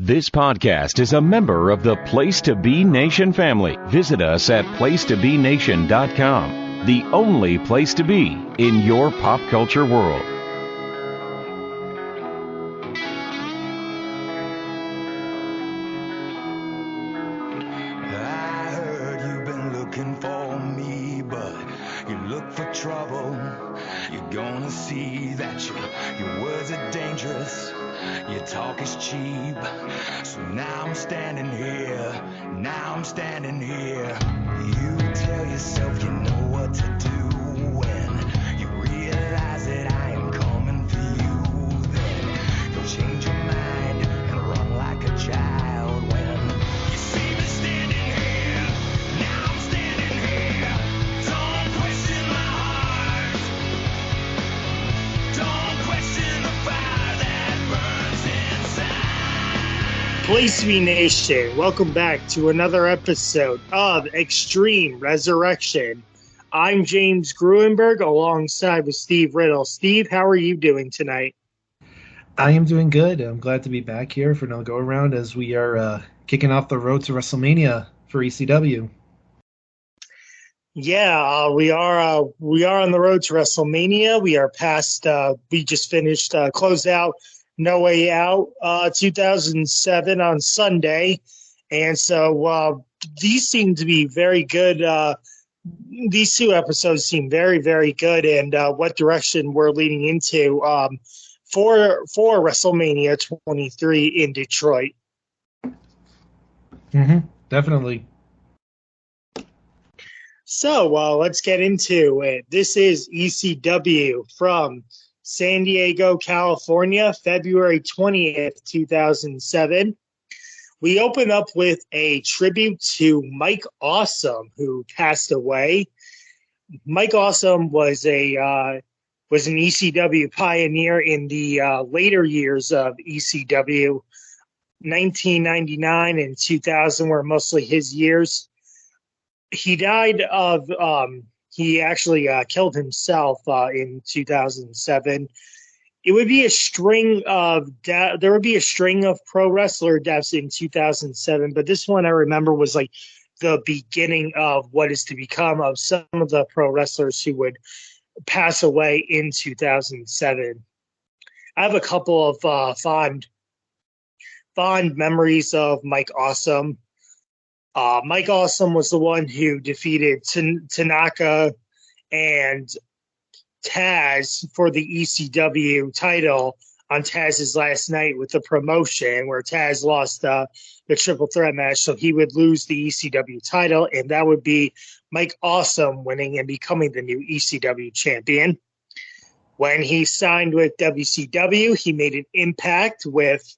This podcast is a member of the Place to Be Nation family. Visit us at placetobenation.com, the only place to be in your pop culture world. I heard you've been looking for me, but you look for trouble. You're gonna see that your words are dangerous. Your talk is cheap. So now I'm standing here. You tell yourself you know what to do when you realize that I am coming for you. Then you'll change your mind and run like a child when you see me standing here. Now I'm standing here. Don't question my heart. Don't question the fire that burns inside. Place Me Nation, welcome back to another episode of Extreme Resurrection. I'm James Gruenberg alongside with Steve Riddle. Steve, how are you doing tonight? I am doing good. I'm glad to be back here for another go-around as we are kicking off the road to WrestleMania for ECW. Yeah, we are on the road to WrestleMania. We are past, we just finished, closed out No Way Out 2007 on Sunday. And so these seem to be very good. These two episodes seem very, very good, and what direction we're leading into for WrestleMania 23 in Detroit. Definitely. So let's get into it. This is ECW from San Diego, California, February 20th, 2007. We open up with a tribute to Mike Awesome, who passed away. Mike Awesome was an ECW pioneer in the later years of ECW. 1999 and 2000 were mostly his years. He died of he actually killed himself in 2007. It would be a string of there would be a string of pro wrestler deaths in 2007, but this one I remember was like the beginning of what is to become of some of the pro wrestlers who would pass away in 2007. I have a couple of fond memories of Mike Awesome. Mike Awesome was the one who defeated Tanaka and Taz for the ECW title on Taz's last night with the promotion, where Taz lost the triple threat match, so he would lose the ECW title, and that would be Mike Awesome winning and becoming the new ECW champion. When he signed with WCW, he made an impact with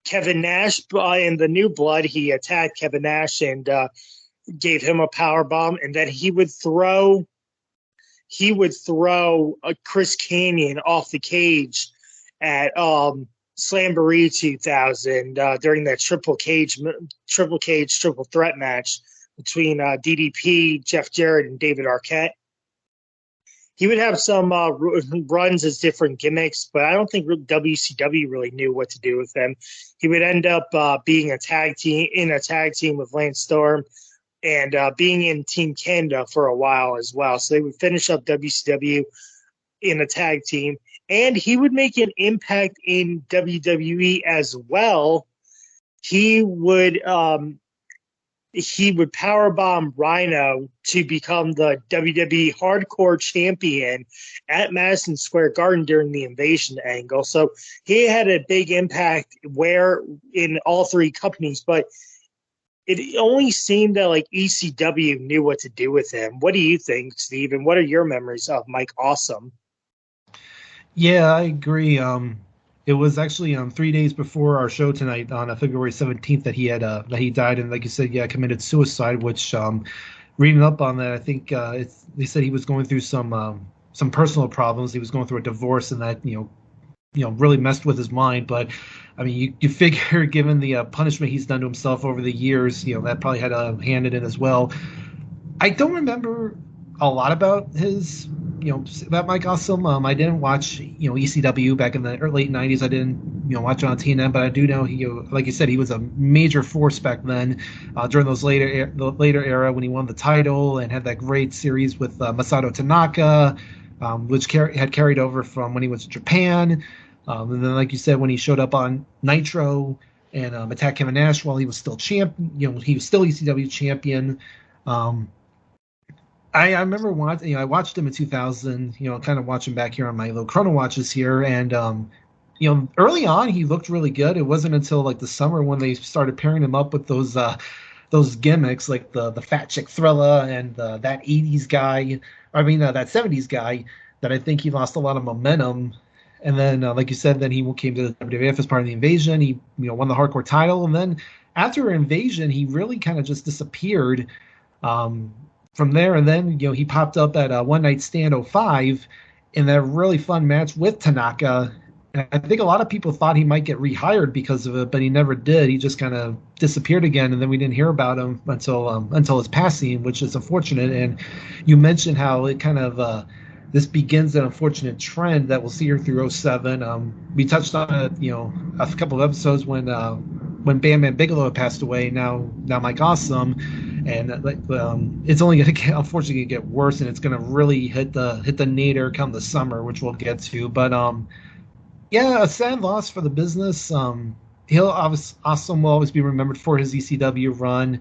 Kevin Nash in the New Blood. He attacked Kevin Nash and gave him a power bomb, and then he would throw a Chris Kanyon off the cage at Slamboree 2000 during that triple triple threat match between DDP, Jeff Jarrett, and David Arquette. He would have some runs as different gimmicks, but I don't think WCW really knew what to do with him. He would end up being a tag team with Lance Storm, and being in Team Canada for a while as well. So they would finish up WCW in a tag team, and he would make an impact in WWE as well. He would powerbomb Rhino to become the WWE Hardcore Champion at Madison Square Garden during the Invasion angle. So he had a big impact in all three companies, but it only seemed that like ECW knew what to do with him. What do you think, Steve? And what are your memories of Mike Awesome? Yeah, I agree. It was actually 3 days before our show tonight on February 17th that he died, and like you said, committed suicide. Which reading up on that, I think they said he was going through some personal problems. He was going through a divorce, and that really messed with his mind. But I mean, you figure, given the punishment he's done to himself over the years, that probably had a hand in it as well. I don't remember a lot about his about Mike Awesome. I didn't watch ECW back in the late '90s. I didn't watch it on TNN, but I do know he, like you said, he was a major force back then during those the later era when he won the title and had that great series with Masato Tanaka, which had carried over from when he was in Japan. And then, like you said, when he showed up on Nitro and attacked Kevin Nash while he was still champion, he was still ECW champion. I remember watching, I watched him in 2000, kind of watching back here on my little chrono watches here. And, early on, he looked really good. It wasn't until like the summer when they started pairing him up with those gimmicks like the fat chick Thrilla and that 80s guy, that 70s guy, that I think he lost a lot of momentum. And then, like you said, then he came to the WWF as part of the Invasion. He, won the Hardcore title. And then after Invasion, he really kind of just disappeared. From there, and then he popped up at One Night Stand 05 in that really fun match with Tanaka. And I think a lot of people thought he might get rehired because of it, but he never did. He just kind of disappeared again, and then we didn't hear about him until his passing, which is unfortunate. And you mentioned how it kind of this begins an unfortunate trend that we'll see here through 07. We touched on it, a couple of episodes when Bam Bam Bigelow passed away. Now Mike Awesome. And it's only going to unfortunately get worse, and it's going to really hit the nadir come the summer, which we'll get to. But a sad loss for the business. Awesome will always be remembered for his ECW run,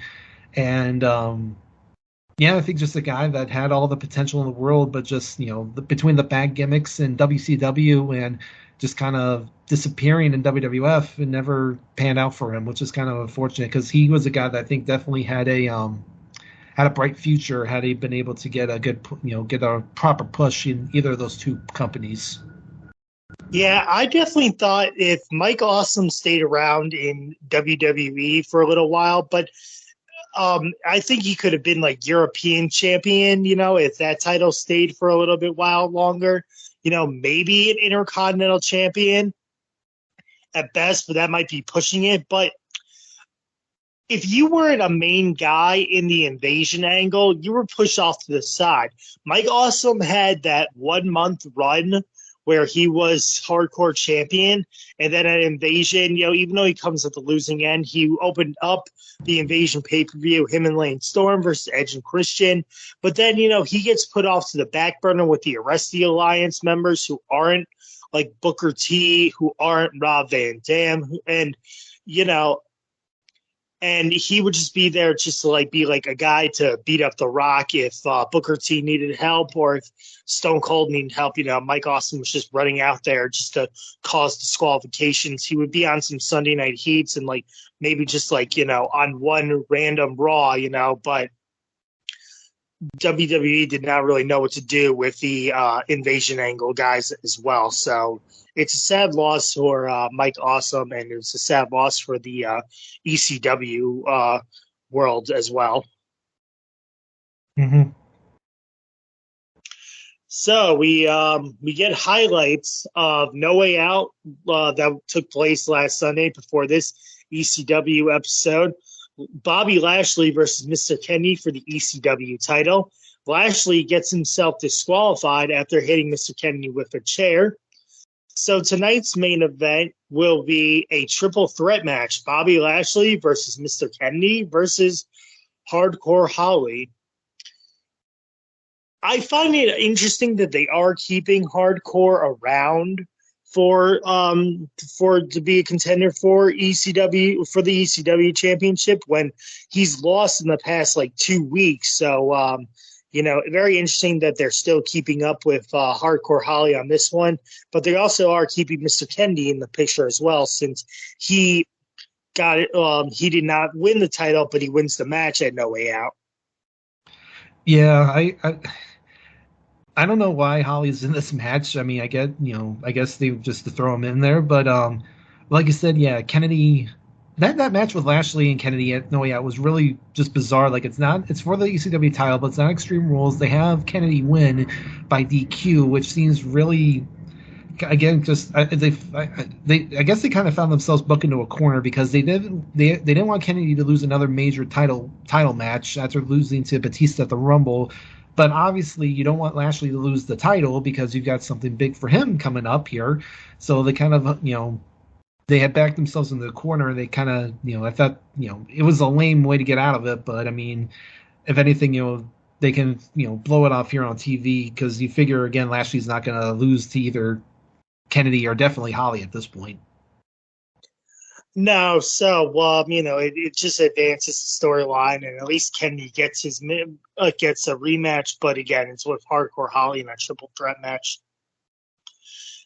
and I think just a guy that had all the potential in the world, but just between the bad gimmicks and WCW and just kind of disappearing in WWF, and never panned out for him, which is kind of unfortunate because he was a guy that I think definitely had a bright future had he been able to get a good, get a proper push in either of those two companies. Yeah, I definitely thought if Mike Awesome stayed around in WWE for a little while, but I think he could have been like European champion, if that title stayed for a little bit while longer. Maybe an Intercontinental champion at best, but that might be pushing it. But if you weren't a main guy in the Invasion angle, you were pushed off to the side. Mike Awesome had that 1 month run where he was hardcore champion, and then at Invasion, even though he comes at the losing end, he opened up the Invasion pay-per-view, him and Lane Storm versus Edge and Christian. But then, he gets put off to the back burner with the Arrest the Alliance members who aren't like Booker T, who aren't Rob Van Dam, and and he would just be there just to be like a guy to beat up The Rock if Booker T needed help, or if Stone Cold needed help. Mike Awesome was just running out there just to cause disqualifications. He would be on some Sunday night heats and maybe just on one random Raw, but WWE did not really know what to do with the Invasion angle guys as well. So it's a sad loss for Mike Awesome, and it's a sad loss for the ECW world as well. Mm-hmm. So we get highlights of No Way Out that took place last Sunday before this ECW episode. Bobby Lashley versus Mr. Kennedy for the ECW title. Lashley gets himself disqualified after hitting Mr. Kennedy with a chair. So tonight's main event will be a triple threat match. Bobby Lashley versus Mr. Kennedy versus Hardcore Holly. I find it interesting that they are keeping Hardcore around for to be a contender for ECW, for the ECW championship, when he's lost in the past 2 weeks. So very interesting that they're still keeping up with Hardcore Holly on this one, but they also are keeping Mr. Kennedy in the picture as well, since he got it. He did not win the title, but he wins the match at No Way Out. Yeah, I don't know why Holly's in this match. I mean, I guess they just to throw him in there. But like I said, yeah, Kennedy, that match with Lashley and Kennedy at No Way Out was really just bizarre. It's for the ECW title, but it's not Extreme Rules. They have Kennedy win by DQ, which seems really, again, just I guess they kind of found themselves booked into a corner because they didn't want Kennedy to lose another major title match after losing to Batista at the Rumble. But obviously, you don't want Lashley to lose the title because you've got something big for him coming up here. So they kind of, they had backed themselves into the corner. They kind of, I thought, it was a lame way to get out of it. But I mean, if anything, they can, blow it off here on TV because you figure, again, Lashley's not going to lose to either Kennedy or definitely Holly at this point. No, so it just advances the storyline, and at least Kennedy gets gets a rematch. But again, it's with Hardcore Holly in a triple threat match.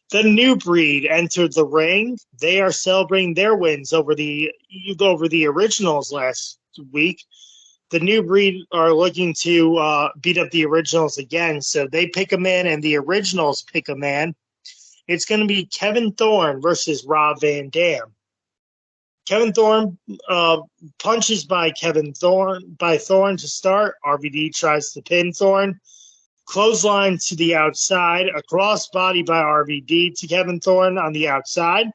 The New Breed entered the ring. They are celebrating their wins over the Originals last week. The New Breed are looking to beat up the Originals again, so they pick a man, and the Originals pick a man. It's going to be Kevin Thorne versus Rob Van Dam. Kevin Thorne punches by Thorne to start. RVD tries to pin Thorne. Clothesline to the outside. A crossbody by RVD to Kevin Thorne on the outside.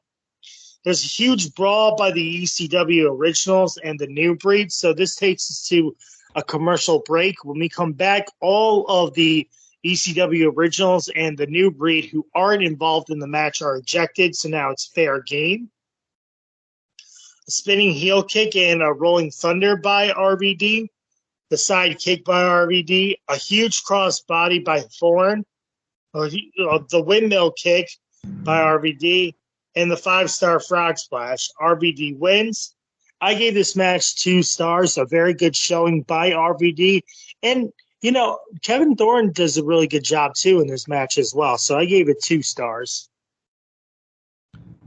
There's a huge brawl by the ECW Originals and the New Breed. So this takes us to a commercial break. When we come back, all of the ECW Originals and the New Breed who aren't involved in the match are ejected. So now it's fair game. A spinning heel kick and a rolling thunder by RVD. The side kick by RVD. A huge cross body by Thorne. The windmill kick by RVD. And the 5-star frog splash. RVD wins. I gave this match 2 stars. A very good showing by RVD. And, Kevin Thorne does a really good job, too, in this match as well. So I gave it 2 stars.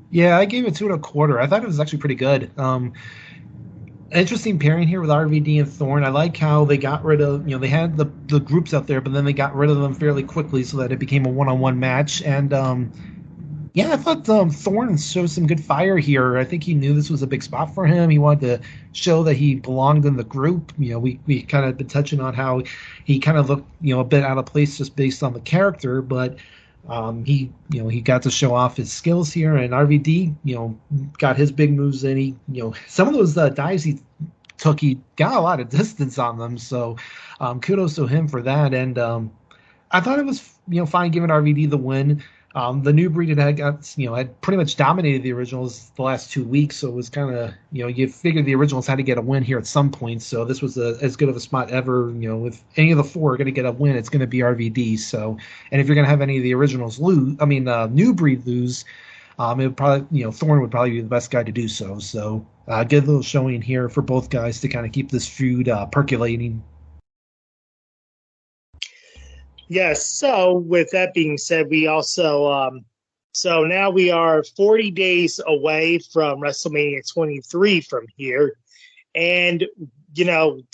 Yeah, I gave it 2 1/4. I thought it was actually pretty good. Interesting pairing here with RVD and Thorne. I like how they got rid of, they had the groups out there, but then they got rid of them fairly quickly so that it became a one-on-one match. And, I thought Thorne showed some good fire here. I think he knew this was a big spot for him. He wanted to show that he belonged in the group. We kind of been touching on how he kind of looked, a bit out of place just based on the character, but he got to show off his skills here, and RVD, got his big moves in. He, some of those dives he took, he got a lot of distance on them. So, kudos to him for that. And I thought it was, fine giving RVD the win. The New Breed had pretty much dominated the Originals the last 2 weeks, so it was kind of, you figured the Originals had to get a win here at some point, so this was as good of a spot ever. If any of the 4 are going to get a win, it's going to be RVD. So, and if you're going to have any of the Originals lose, New Breed lose, it would probably, Thorne would probably be the best guy to do so. So, good little showing here for both guys to kind of keep this feud percolating. Yes. So with that being said, we also so now we are 40 days away from WrestleMania 23 from here, and the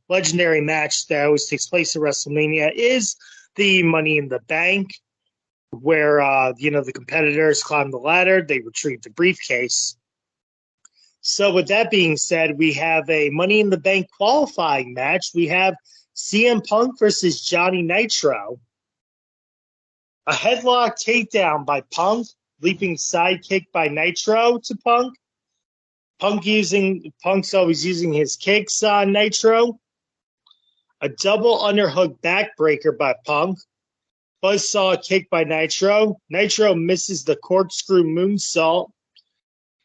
legendary match that always takes place at WrestleMania is the Money in the Bank, where the competitors climb the ladder, they retrieve the briefcase. So with that being said, we have a Money in the Bank qualifying match. We have CM Punk versus Johnny Nitro. A headlock takedown by Punk, leaping sidekick by Nitro to Punk. Punk's always using his kicks on Nitro. A double underhook backbreaker by Punk. Buzzsaw kick by Nitro. Nitro misses the corkscrew moonsault.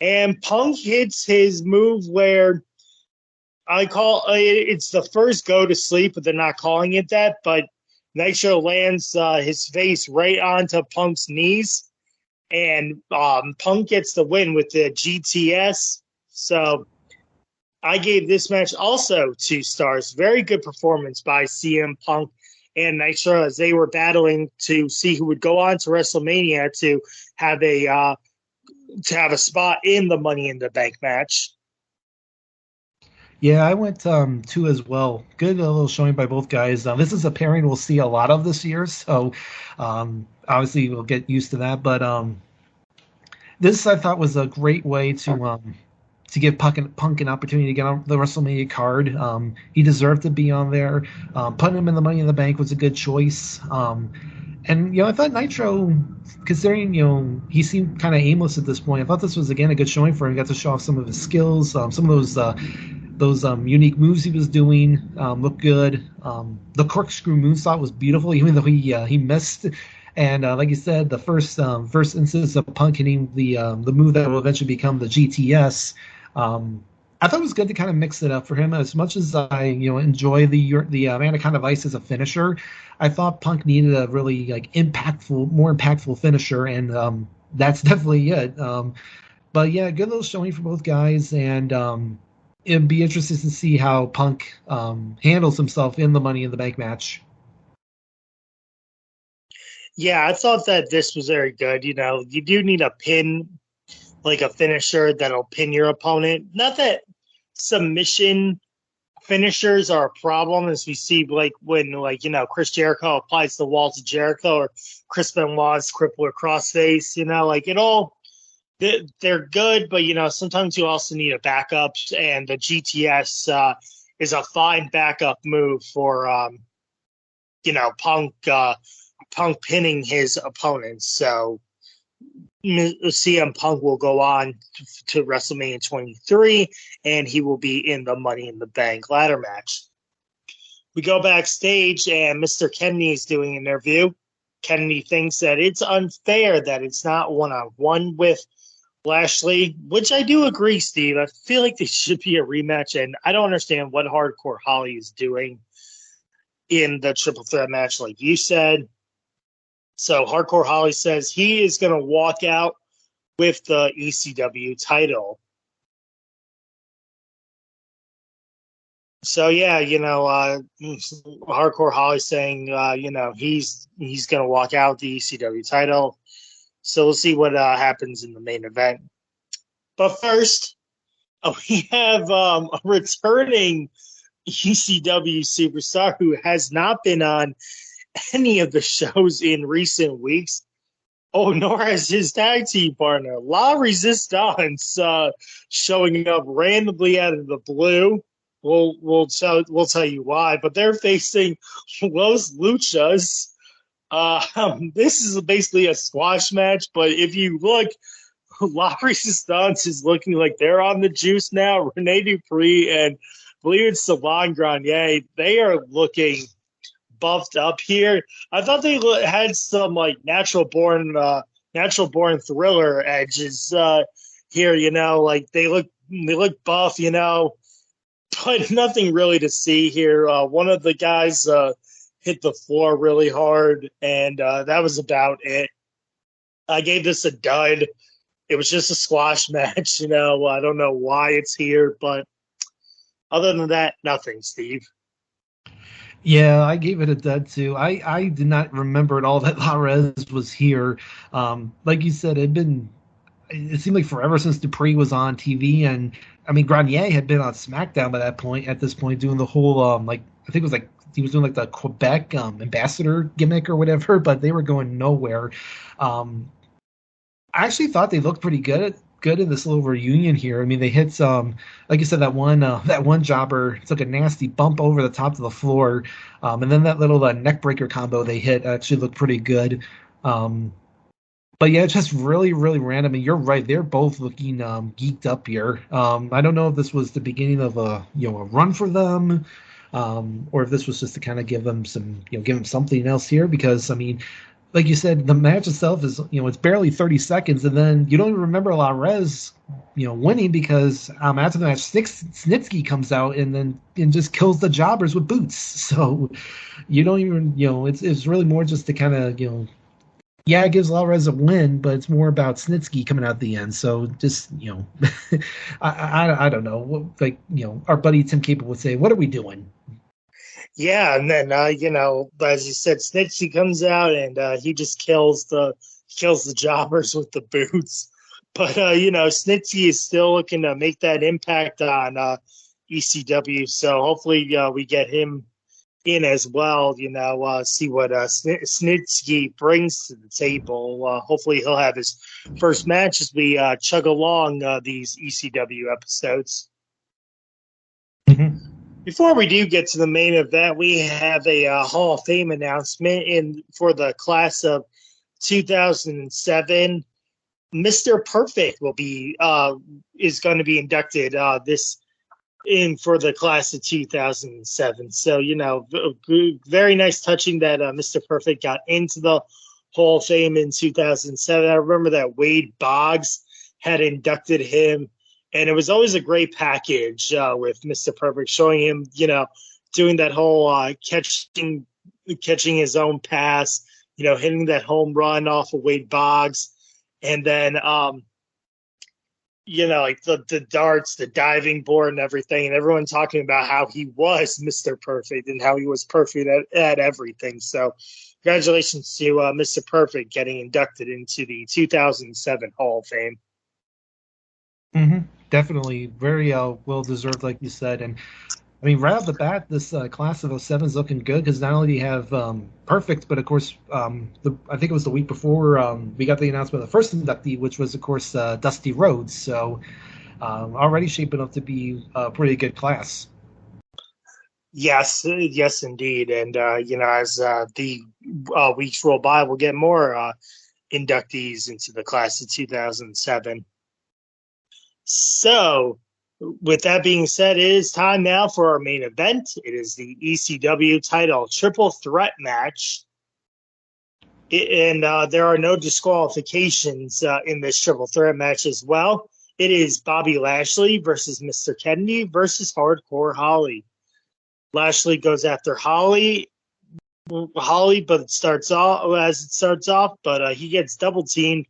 And Punk hits his move where it's the first go to sleep, but they're not calling it that. But Nitro lands his face right onto Punk's knees, and Punk gets the win with the GTS. So I gave this match also 2 stars. Very good performance by CM Punk and Nitro as they were battling to see who would go on to WrestleMania to have a spot in the Money in the Bank match. Yeah, I went 2 as well. Good little showing by both guys. This is a pairing we'll see a lot of this year, so obviously we'll get used to that. But this I thought was a great way to give Punk an opportunity to get on the WrestleMania card. He deserved to be on there. Putting him in the Money in the Bank was a good choice. And, I thought Nitro, considering, he seemed kind of aimless at this point, I thought this was, again, a good showing for him. He got to show off some of his skills, some of those those unique moves he was doing looked good. The corkscrew moonsault was beautiful, even though he missed. And like you said, the first instance of Punk hitting the move that will eventually become the GTS. I thought it was good to kind of mix it up for him. As much as I enjoy the Anaconda Vice as a finisher, I thought Punk needed a really more impactful finisher, and that's definitely it. But yeah, good little showing for both guys, and it'd be interesting to see how Punk handles himself in the Money in the Bank match. Yeah, I thought that this was very good. You do need a pin, like a finisher that'll pin your opponent. Not that submission finishers are a problem, as we see when Chris Jericho applies the walls of Jericho, or Chris Benoit's crippler crossface. They're good, but sometimes you also need a backup, and the GTS is a fine backup move for Punk pinning his opponents. So CM Punk will go on to WrestleMania 23, and he will be in the Money in the Bank ladder match. We go backstage, and Mr. Kennedy is doing an interview. Kennedy thinks that it's unfair that it's not one-on-one with Lashley, which I do agree, Steve. I feel like there should be a rematch, and I don't understand what Hardcore Holly is doing in the triple threat match, like you said. So Hardcore Holly says he is going to walk out with the ECW title. So yeah, Hardcore Holly saying he's going to walk out the ECW title. So we'll see what happens in the main event. But first, we have a returning ECW superstar who has not been on any of the shows in recent weeks. Oh, nor has his tag team partner, La Resistance, showing up randomly out of the blue. We'll tell you why, but they're facing Los Luchas. This is basically a squash match, but if you look, La Resistance is looking like they're on the juice now. Rene Dupree and I believe it's Saban Grenier, they are looking buffed up here. I thought they had some natural born thriller edges here. They look buff, but nothing really to see here. One of the guys hit the floor really hard, and that was about it. I gave this a dud. It was just a squash match. I don't know why it's here, but other than that, nothing, Steve. Yeah, I gave it a dud too. I did not remember at all that Larez was here. Like you said, it seemed like forever since Dupree was on TV, and I mean Grenier had been on SmackDown at this point, doing the whole I think it was he was doing the Quebec ambassador gimmick or whatever, but they were going nowhere. I actually thought they looked pretty good in this little reunion here. I mean, they hit some, like you said, that one jobber took a nasty bump over the top of the floor, and then that little neck breaker combo they hit actually looked pretty good. But yeah, it's just really, really random. And you're right; they're both looking geeked up here. I don't know if this was the beginning of a run for them, or if this was just to kind of give them something else here. Because I mean, like you said, the match itself is, it's barely 30 seconds, and then you don't even remember Larez, winning because after the match, Snitsky comes out and just kills the jobbers with boots. So you don't even, it's really more just to kind of, it gives Larez a win, but it's more about Snitsky coming out at the end. So just, I don't know. Our buddy Tim Capel would say, what are we doing? Yeah, and then as you said, Snitsky comes out and he just kills the jobbers with the boots. But Snitsky is still looking to make that impact on ECW. So hopefully we get him in as well. See what Snitsky brings to the table. Hopefully he'll have his first match as we chug along these ECW episodes. Mm-hmm. Before we do get to the main event, we have a Hall of Fame announcement for the class of 2007. Mr. Perfect is going to be inducted this in for the class of 2007. So, very nice touching that Mr. Perfect got into the Hall of Fame in 2007. I remember that Wade Boggs had inducted him, and it was always a great package with Mr. Perfect, showing him, doing that whole catching his own pass, hitting that home run off of Wade Boggs, and then like the darts, the diving board, and everything, and everyone talking about how he was Mr. Perfect and how he was perfect at everything. So, congratulations to Mr. Perfect getting inducted into the 2007 Hall of Fame. Mm-hmm. Definitely very well deserved, like you said. And I mean, right off the bat, this class of 07 is looking good because not only do you have Perfect, but of course, I think it was the week before we got the announcement of the first inductee, which was, of course, Dusty Rhodes. So already shaping up to be a pretty good class. Yes, indeed. And, as the weeks roll by, we'll get more inductees into the class of 2007. So, with that being said, it is time now for our main event. It is the ECW title triple threat match. And there are no disqualifications in this triple threat match as well. It is Bobby Lashley versus Mr. Kennedy versus Hardcore Holly. Lashley goes after Holly, but it starts off, but he gets double teamed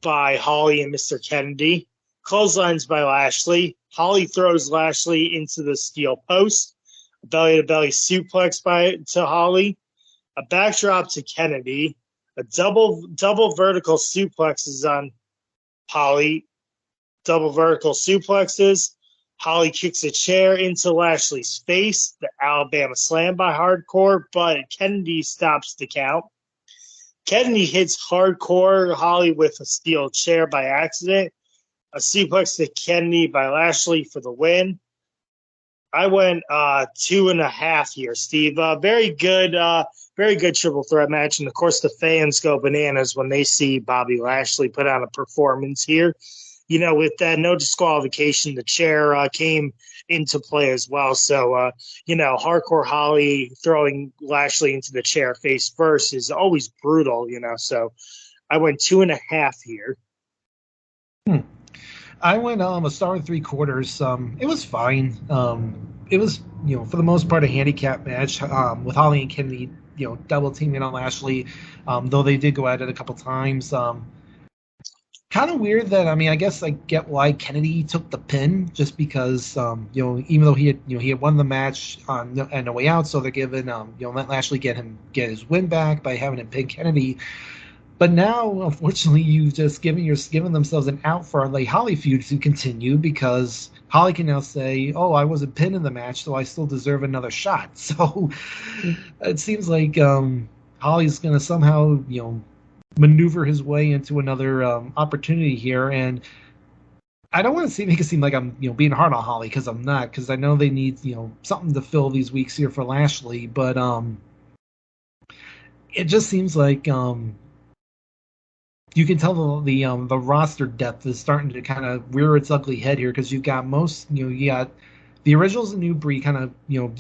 by Holly and Mr. Kennedy. Clotheslines by Lashley. Holly throws Lashley into the steel post. A belly-to-belly suplex to Holly. A backdrop to Kennedy. A double vertical suplexes on Holly. Double vertical suplexes. Holly kicks a chair into Lashley's face. The Alabama Slam by Hardcore, but Kennedy stops the count. Kennedy hits Hardcore Holly with a steel chair by accident. A suplex to Kennedy by Lashley for the win. I went 2.5 here, Steve. Very good triple threat match. And, of course, the fans go bananas when they see Bobby Lashley put on a performance here. With that no disqualification, the chair came into play as well. So, Hardcore Holly throwing Lashley into the chair face first is always brutal, So I went 2.5 here. I went a 1.75. It was fine. It was, for the most part, a handicap match with Holly and Kennedy, double teaming on Lashley, though they did go at it a couple times. Kind of weird that, I guess I get why Kennedy took the pin, just because, even though he had won the match on the way out, so they're giving, let Lashley get his win back by having him pin Kennedy. But now, unfortunately, you've just given themselves an out for the Holly feud to continue, because Holly can now say, "Oh, I wasn't pinned in the match, so I still deserve another shot." So it seems like Holly's going to somehow, maneuver his way into another opportunity here. And I don't want to make it seem like I'm, being hard on Holly, because I'm not, because I know they need, something to fill these weeks here for Lashley. But it just seems like you can tell the roster depth is starting to kind of rear its ugly head here, because you've got you got the Originals and New Breed kind of,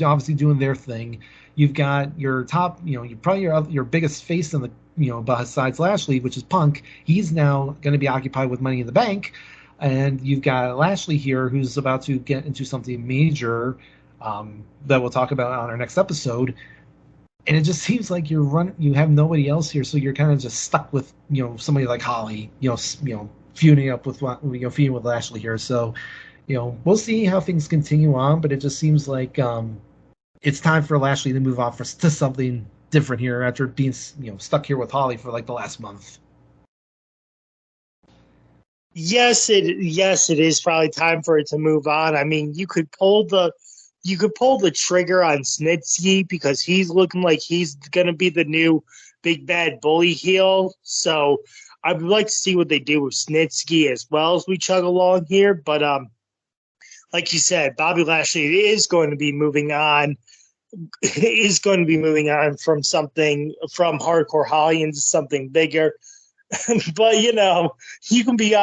obviously doing their thing. You've got your top, you probably your biggest face in the, besides Lashley, which is Punk. He's now going to be occupied with Money in the Bank. And you've got Lashley here, who's about to get into something major that we'll talk about on our next episode. And it just seems like you have nobody else here, so you're kind of just stuck with, somebody like Holly, feuding with Lashley here. So, we'll see how things continue on, but it just seems like it's time for Lashley to move on to something different here after being, stuck here with Holly for like the last month. Yes, it is probably time for it to move on. I mean, you could pull the trigger on Snitsky, because he's looking like he's going to be the new big bad bully heel. So I would like to see what they do with Snitsky as well as we chug along here. But like you said, Bobby Lashley is going to be moving on. From Hardcore Holly into something bigger. But you can be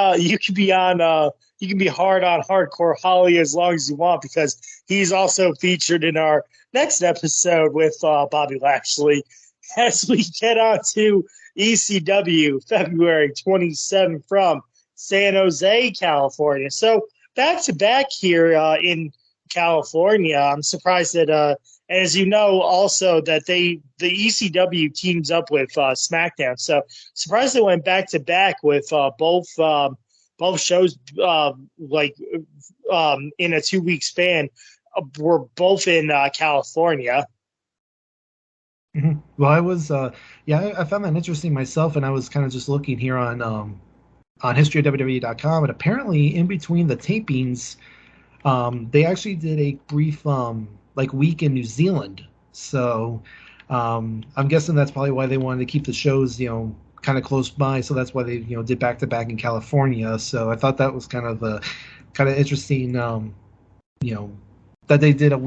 hard on Hardcore Holly as long as you want, because he's also featured in our next episode with Bobby Lashley, as we get on to ECW February 27th from San Jose, California. So back to back here in California. I'm surprised that as you know, also that the ECW teams up with SmackDown. So surprised they went back to back with both shows in a 2 week span. Were both in California. Mm-hmm. Well, I was, I found that interesting myself, and I was kind of just looking here on historyofwwe.com, and apparently in between the tapings, they actually did a brief week in New Zealand. So I'm guessing that's probably why they wanted to keep the shows, kind of close by. So that's why they, did back to back in California. So I thought that was kind of interesting, that they did a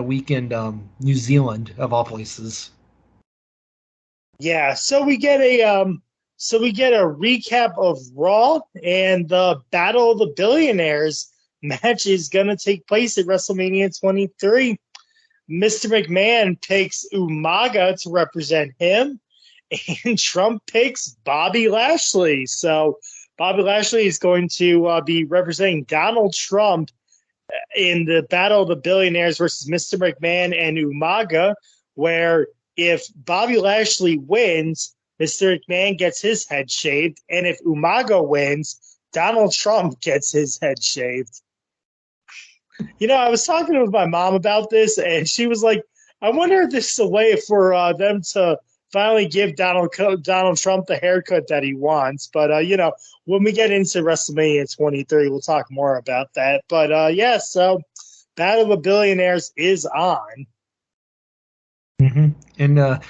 weekend New Zealand of all places. Yeah, so we get a recap of Raw, and the Battle of the Billionaires match is going to take place at WrestleMania 23. Mr. McMahon picks Umaga to represent him, and Trump picks Bobby Lashley. So Bobby Lashley is going to be representing Donald Trump in the Battle of the Billionaires versus Mr. McMahon and Umaga, where if Bobby Lashley wins, Mr. McMahon gets his head shaved, and if Umaga wins, Donald Trump gets his head shaved. I was talking with my mom about this, and she was like, I wonder if this is a way for them to finally give Donald Trump the haircut that he wants. But, when we get into WrestleMania 23, we'll talk more about that. But, so Battle of the Billionaires is on. Mm-hmm. And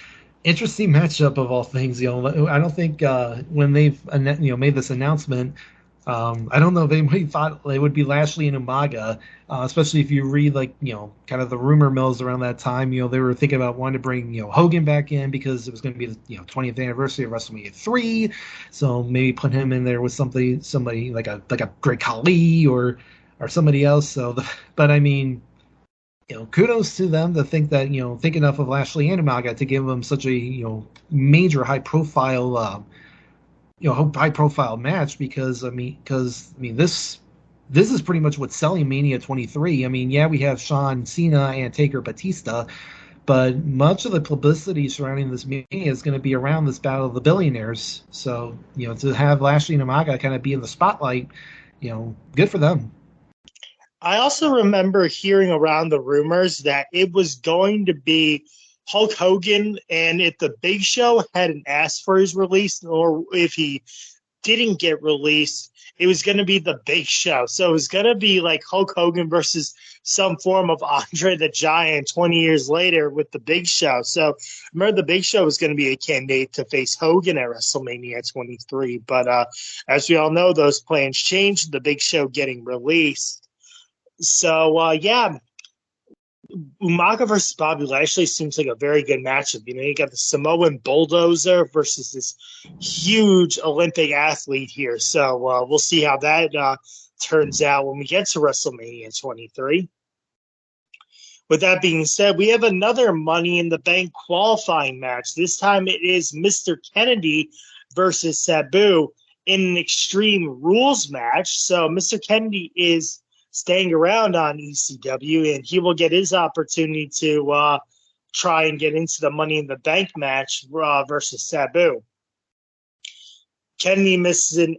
interesting matchup of all things. I don't think when they've made this announcement, I don't know if anybody thought it would be Lashley and Umaga, especially if you read kind of the rumor mills around that time. They were thinking about wanting to bring Hogan back in because it was going to be the 20th anniversary of WrestleMania 3, so maybe put him in there with somebody like a Great Khali or somebody else. But I mean, kudos to them to think that think enough of Lashley and Umaga to give them such a major high profile match, because this is pretty much what's selling Mania 23. I mean, yeah, we have Shawn, Cena, and Taker, Batista, but much of the publicity surrounding this Mania is going to be around this Battle of the Billionaires. So to have Lashley and Umaga kind of be in the spotlight, good for them. I also remember hearing around the rumors that it was going to be Hulk Hogan, and if the Big Show hadn't asked for his release, or if he didn't get released, it was going to be the Big Show. So it was going to be like Hulk Hogan versus some form of Andre the Giant 20 years later with the Big Show. So remember, the Big Show was going to be a candidate to face Hogan at WrestleMania 23. But as we all know, those plans changed, the Big Show getting released. So, Umaga versus Bobby Lashley seems like a very good matchup. You got the Samoan bulldozer versus this huge Olympic athlete here. So we'll see how that turns out when we get to WrestleMania 23. With that being said, we have another Money in the Bank qualifying match. This time it is Mr. Kennedy versus Sabu in an Extreme Rules match. So Mr. Kennedy is staying around on ECW, and he will get his opportunity to try and get into the Money in the Bank match versus Sabu. Kennedy misses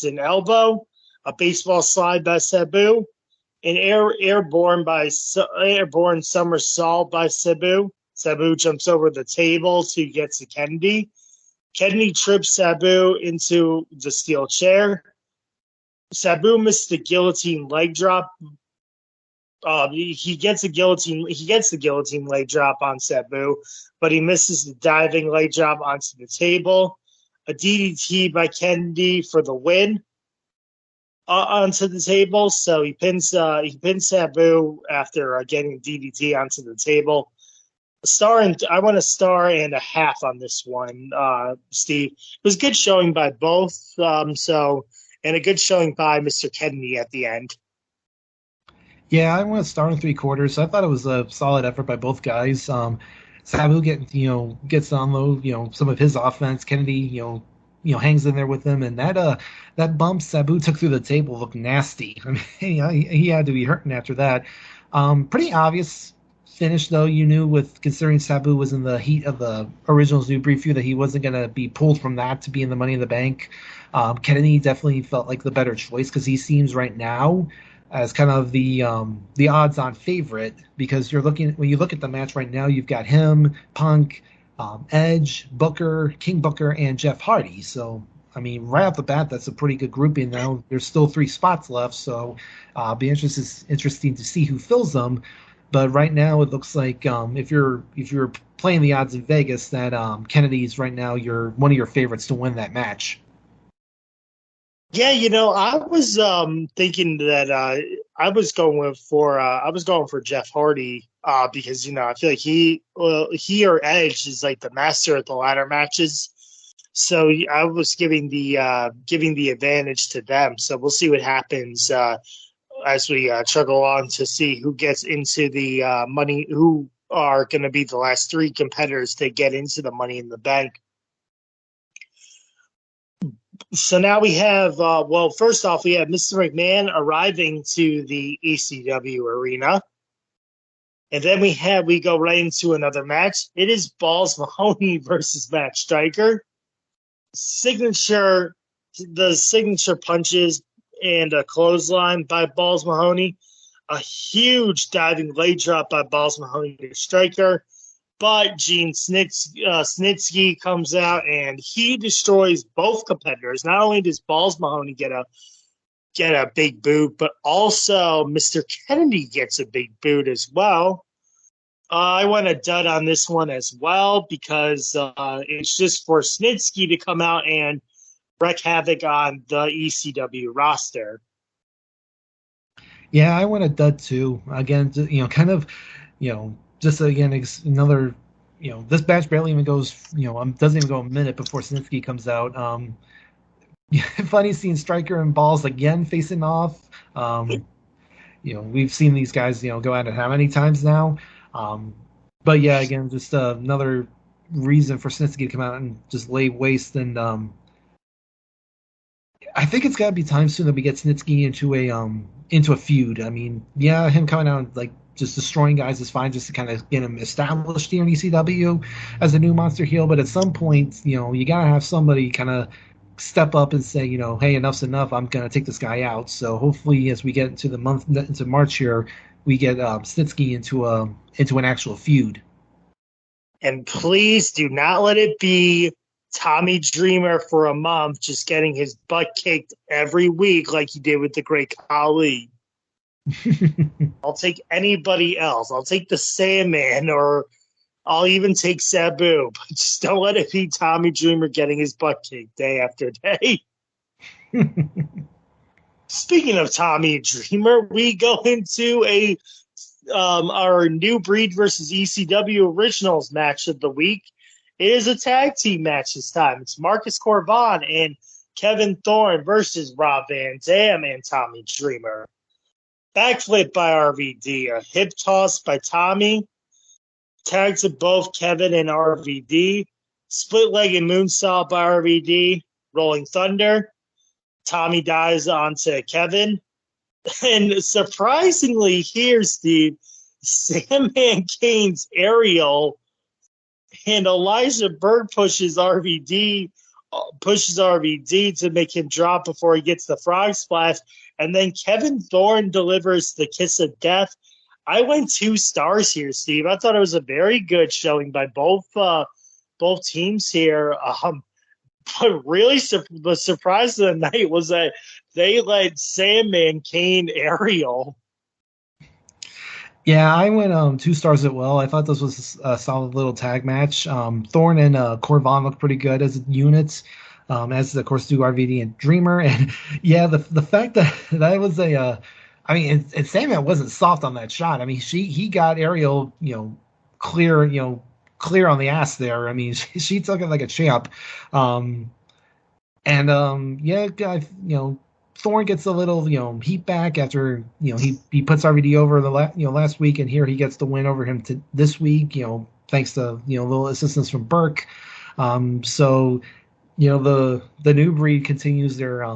an elbow, a baseball slide by Sabu, an airborne somersault by Sabu. Sabu jumps over the table to get to Kennedy. Kennedy trips Sabu into the steel chair. Sabu missed the guillotine leg drop. He gets the guillotine leg drop on Sabu, but he misses the diving leg drop onto the table. A DDT by Kennedy for the win onto the table. So he pins Sabu after getting DDT onto the table. I want a star and a half on this one, Steve. It was good showing by both, and a good showing by Mr. Kennedy at the end. Yeah, I went a star and 3/4. I thought it was a solid effort by both guys. Sabu gets to unload some of his offense. Kennedy hangs in there with him, and that bump Sabu took through the table looked nasty. I mean, he had to be hurting after that. Pretty obvious finish though. You knew with considering Sabu was in the heat of the Originals new brief that he wasn't going to be pulled from that to be in the Money in the Bank. Kennedy definitely felt like the better choice because he seems right now as kind of the odds-on favorite, because when you look at the match right now, you've got him, Punk, Edge, Booker, King Booker, and Jeff Hardy. So I mean, right off the bat, that's a pretty good grouping. Now there's still 3 spots left, so be interesting to see who fills them. But right now, it looks like if you're playing the odds in Vegas, that Kennedy's right now one of your favorites to win that match. Yeah, I was thinking that I was going for Jeff Hardy because I feel like he or Edge is like the master at the ladder matches, so I was giving the advantage to them. So we'll see what happens as we chuggle on to see who gets into the money, who are going to be the last 3 competitors to get into the Money in the Bank. So now we have, first off, we have Mr. McMahon arriving to the ECW arena. And then we go right into another match. It is Balls Mahoney versus Matt Striker. The signature punches and a clothesline by Balls Mahoney. A huge diving leg drop by Balls Mahoney to Striker. But Gene Snitsky comes out and he destroys both competitors. Not only does Balls Mahoney get a big boot, but also Mr. Kennedy gets a big boot as well. I want a dud on this one as well because it's just for Snitsky to come out and wreak havoc on the ECW roster. Yeah, I want a dud too. Again, just again, another, this match barely even goes, doesn't even go a minute before Snitsky comes out. Funny seeing Striker and Balls again facing off. We've seen these guys, go at it how many times now? But yeah, again, just another reason for Snitsky to come out and just lay waste. And I think it's got to be time soon that we get Snitsky into a feud. I mean, yeah, him coming out like just destroying guys is fine, just to kind of get him established here in ECW as a new monster heel. But at some point, you gotta have somebody kind of step up and say, hey, enough's enough. I'm gonna take this guy out. So hopefully, as we get into March here, we get Snitsky into an actual feud. And please do not let it be Tommy Dreamer for a month, just getting his butt kicked every week like he did with the Great Khali. I'll take anybody else. I'll take the Sandman, or I'll even take Sabu. But just don't let it be Tommy Dreamer getting his butt kicked day after day. Speaking of Tommy Dreamer, we go into our New Breed versus ECW Originals match of the week. It is a tag team match this time. It's Marcus Corvan and Kevin Thorne versus Rob Van Dam and Tommy Dreamer. Backflip by RVD, a hip toss by Tommy, tags to both Kevin and RVD, split-legged moonsault by RVD, rolling thunder. Tommy dives onto Kevin. And surprisingly here, Steve, Sandman Kane's aerial and Elijah Burke pushes RVD to make him drop before he gets the frog splash. And then Kevin Thorne delivers the kiss of death. I went 2 stars here, Steve. I thought it was a very good showing by both teams here. But really, the surprise of the night was that they let Sandman Kane aerial. Yeah, I went 2 stars as well. I thought this was a solid little tag match. Thorne and Corvan looked pretty good as units, as of course do RVD and Dreamer. And yeah, the fact that was and Sandman wasn't soft on that shot. I mean, he got aerial, clear on the ass there. I mean, she took it like a champ. Thorne gets a little, heat back after, he puts RVD over last week, and here he gets the win over him this week, thanks to, little assistance from Burke. The new breed continues their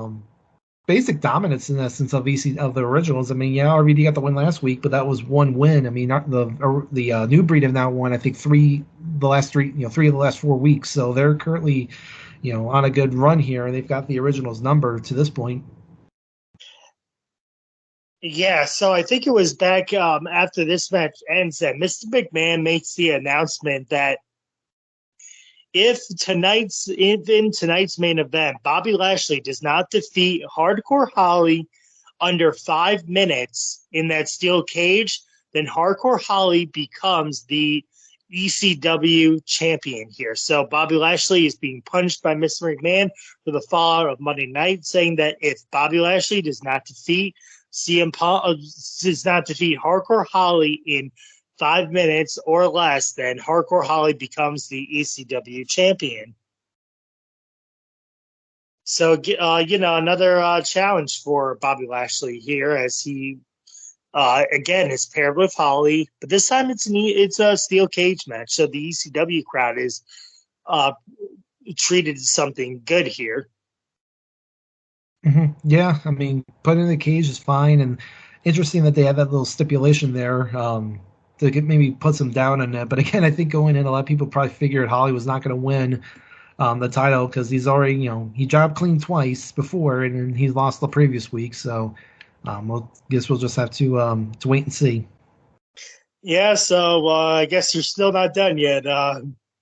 basic dominance in essence of the originals. I mean, yeah, RVD got the win last week, but that was one win. I mean, the new breed have now won, I think, three of the last 4 weeks. So they're currently, on a good run here. They've got the originals number to this point. Yeah, so I think it was back after this match ends that Mr. McMahon makes the announcement that in tonight's main event, Bobby Lashley does not defeat Hardcore Holly under 5 minutes in that steel cage, then Hardcore Holly becomes the ECW champion here. So Bobby Lashley is being punished by Mr. McMahon for the fallout of Monday night, saying that if Bobby Lashley does not defeat Hardcore Holly in 5 minutes or less, then Hardcore Holly becomes the ECW champion. So, another challenge for Bobby Lashley here as he, again, is paired with Holly, but this time it's a steel cage match, so the ECW crowd is treated as something good here. Mm-hmm. Yeah, I mean, put in the cage is fine, and interesting that they had that little stipulation there to maybe put some down on that. But again, I think going in, a lot of people probably figured Holly was not going to win the title because he's already, he jobbed clean twice before, and he's lost the previous week. So, guess we'll just have to wait and see. Yeah, so I guess you're still not done yet.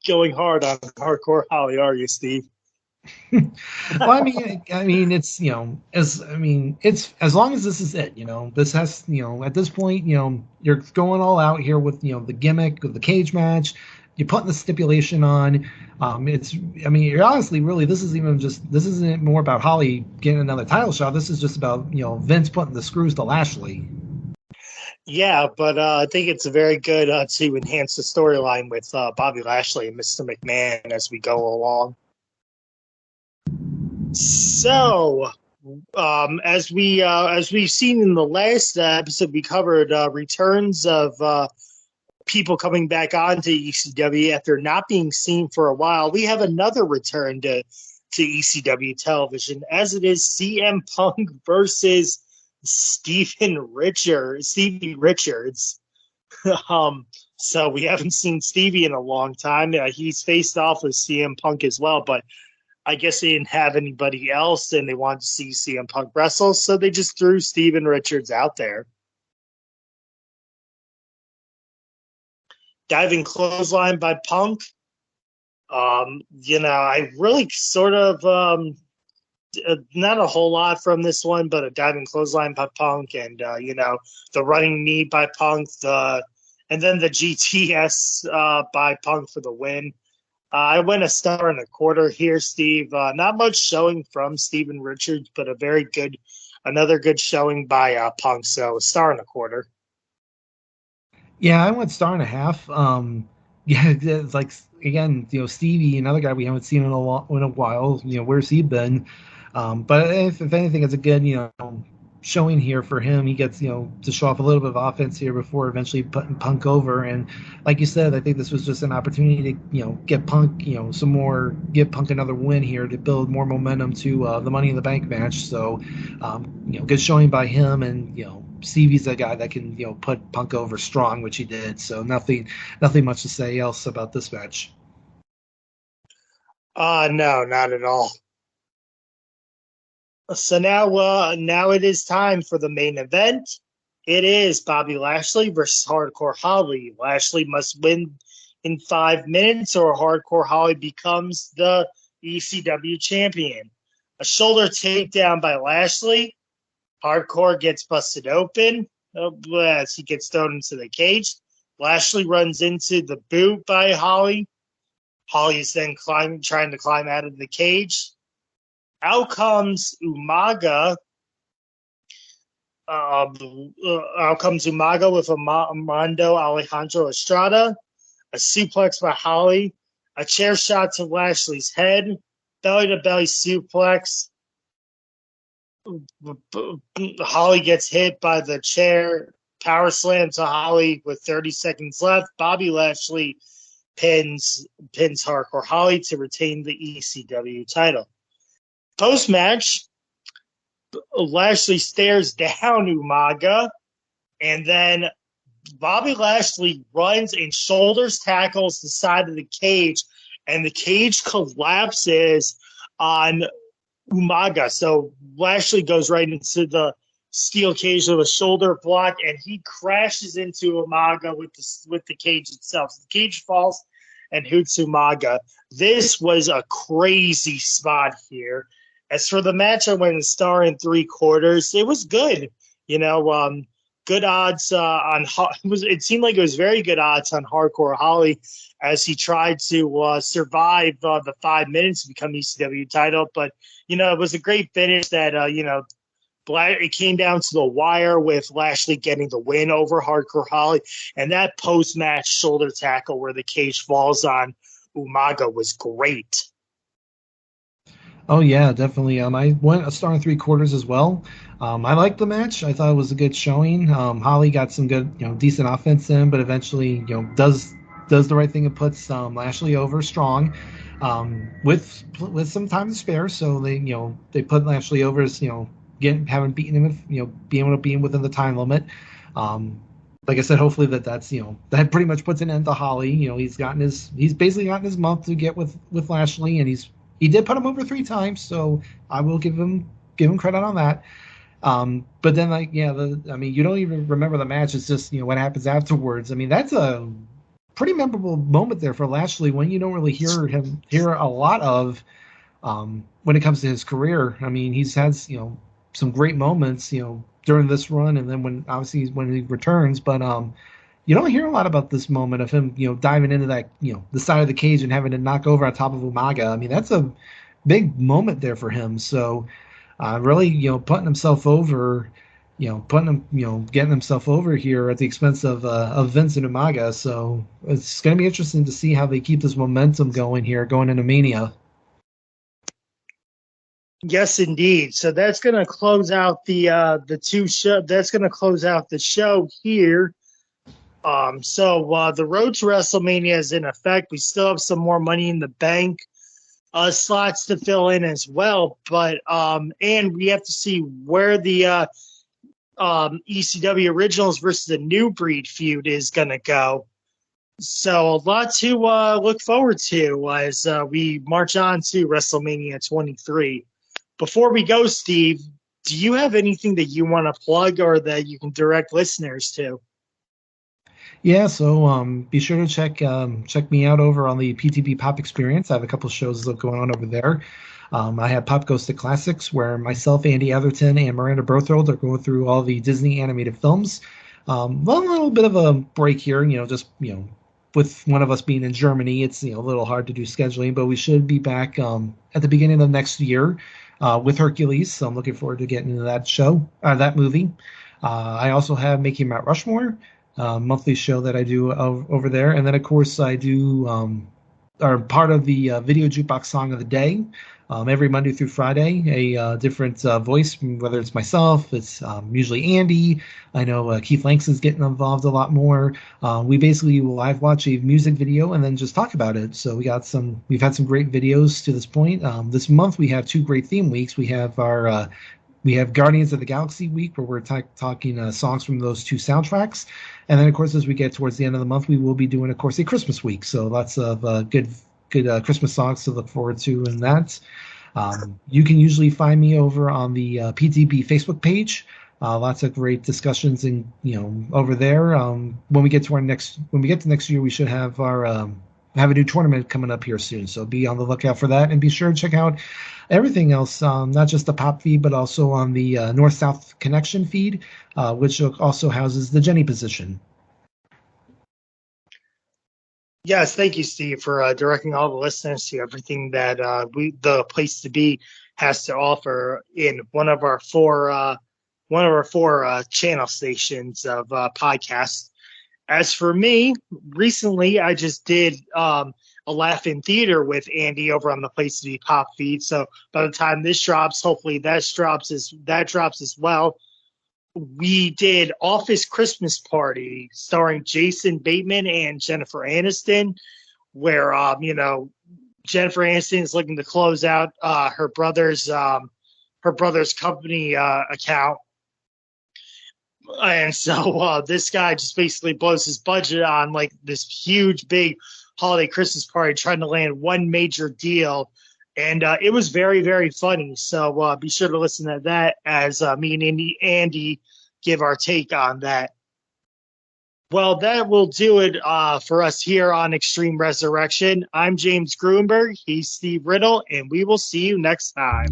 Going hard on Hardcore Holly, are you, Steve? Well, I mean, it's it's as long as this is it, this has, at this point, you're going all out here with, the gimmick of the cage match. You're putting the stipulation on. You're honestly, really, this isn't more about Holly getting another title shot. This is just about, Vince putting the screws to Lashley. Yeah, but I think it's very good to enhance the storyline with Bobby Lashley and Mr. McMahon as we go along. So, as we've seen in the last episode, we covered returns of people coming back onto ECW after not being seen for a while. We have another return to ECW television, as it is CM Punk versus Stevie Richards. So we haven't seen Stevie in a long time. He's faced off with CM Punk as well, but I guess they didn't have anybody else, and they wanted to see CM Punk wrestle, so they just threw Steven Richards out there. Diving clothesline by Punk. I really sort of not a whole lot from this one, but a diving clothesline by Punk, and the running knee by Punk, and then the GTS by Punk for the win. I went 1.25 stars here, Steve. Not much showing from Steven Richards, but another good showing by Punk. So 1.25 stars. Yeah, I went 1.5 stars. It's like, again, Stevie, another guy we haven't seen in a while. Where's he been? But if anything, it's a good, showing here for him. He gets, to show off a little bit of offense here before eventually putting Punk over. And like you said, I think this was just an opportunity to, get Punk, give Punk another win here to build more momentum to the Money in the Bank match. So, good showing by him. And, Stevie's a guy that can, put Punk over strong, which he did. So nothing much to say else about this match. No, not at all. So now it is time for the main event. It is Bobby Lashley versus Hardcore Holly. Lashley must win in 5 minutes or Hardcore Holly becomes the ECW champion. A shoulder takedown by Lashley. Hardcore gets busted open as he gets thrown into the cage. Lashley runs into the boot by Holly. Holly is then trying to climb out of the cage. Out comes Umaga. Out comes Umaga with Armando Alejandro Estrada. a suplex by Holly, a chair shot to Lashley's head, belly-to-belly suplex. Holly gets hit by the chair, power slam to Holly with 30 seconds left. Bobby Lashley pins Hardcore Holly to retain the ECW title. Post-match, Lashley stares down Umaga, and then Bobby Lashley runs and shoulders tackles the side of the cage, and the cage collapses on Umaga. So Lashley goes right into the steel cage with a shoulder block, and he crashes into Umaga with the cage itself. So the cage falls and hoots Umaga. This was a crazy spot here. As for the match, I went a star and 3/4. It was good. Good odds on. It seemed like it was very good odds on Hardcore Holly as he tried to survive the 5 minutes to become ECW title. But it was a great finish that it came down to the wire with Lashley getting the win over Hardcore Holly, and that post-match shoulder tackle where the cage falls on Umaga was great. Oh yeah, definitely. I went a star and 3/4 as well. I liked the match. I thought it was a good showing. Holly got some good, decent offense in, but eventually, does the right thing and puts Lashley over strong, with some time to spare. So they put Lashley over as having beaten him, being able to be within the time limit. Like I said, hopefully that's that pretty much puts an end to Holly. He's basically gotten his month to get with Lashley, and he did put him over 3 times, so I will give him credit on that. But then, you don't even remember the match. It's just, what happens afterwards. I mean, that's a pretty memorable moment there for Lashley, when you don't really hear a lot of when it comes to his career. I mean, he's had, some great moments, during this run, and then when he returns, but you don't hear a lot about this moment of him, diving into that, the side of the cage and having to knock over on top of Umaga. I mean, that's a big moment there for him. So, really, putting himself over, getting himself over here at the expense of Vince and Umaga. So it's going to be interesting to see how they keep this momentum going into Mania. Yes, indeed. So that's going to close out the two show. That's going to close out the show here. So the road to WrestleMania is in effect. We still have some more Money in the Bank slots to fill in as well, but and we have to see where the ECW Originals versus the New Breed feud is going to go. So a lot to look forward to as we march on to WrestleMania 23. Before we go, Steve, do you have anything that you want to plug or that you can direct listeners to? Yeah, so be sure to check me out over on the PTB Pop Experience. I have a couple shows going on over there. I have Pop Goes to Classics, where myself, Andy Atherton, and Miranda Berthold are going through all the Disney animated films. A little bit of a break here, with one of us being in Germany, it's a little hard to do scheduling, but we should be back at the beginning of next year with Hercules. So I'm looking forward to getting into that movie. I also have Making Mount Rushmore, monthly show that I do over there. And then, of course, I do are part of the Video Jukebox Song of the Day. Every Monday through Friday, a different voice, whether it's myself, it's usually Andy. I know Keith Langston's getting involved a lot more. We basically live watch a music video and then just talk about it. So we've had some great videos to this point. This month we have 2 great theme weeks. We have Guardians of the Galaxy week, where we're talking songs from those 2 soundtracks. And then, of course, as we get towards the end of the month, we will be doing, of course, a Christmas week. So lots of good Christmas songs to look forward to in that. You can usually find me over on the PTB Facebook page. Lots of great discussions and over there. When we get to next year, we should have have a new tournament coming up here soon. So be on the lookout for that, and be sure to check out everything else, not just the Pop feed, but also on the North-South Connection feed, which also houses the Jenny position. Yes, thank you, Steve, for directing all the listeners to everything that the Place to Be has to offer in one of our four channel stations of podcasts. As for me, recently I just did a Laugh in Theater with Andy over on the Place to Be Pop feed. So by the time this drops, hopefully that drops as well. We did Office Christmas Party starring Jason Bateman and Jennifer Aniston, where Jennifer Aniston is looking to close out her brother's company account. And so this guy just basically blows his budget on like this huge, big holiday Christmas party, trying to land one major deal. And it was very, very funny. So be sure to listen to that as me and Andy give our take on that. Well, that will do it for us here on Extreme Resurrection. I'm James Gruenberg. He's Steve Riddle, and we will see you next time.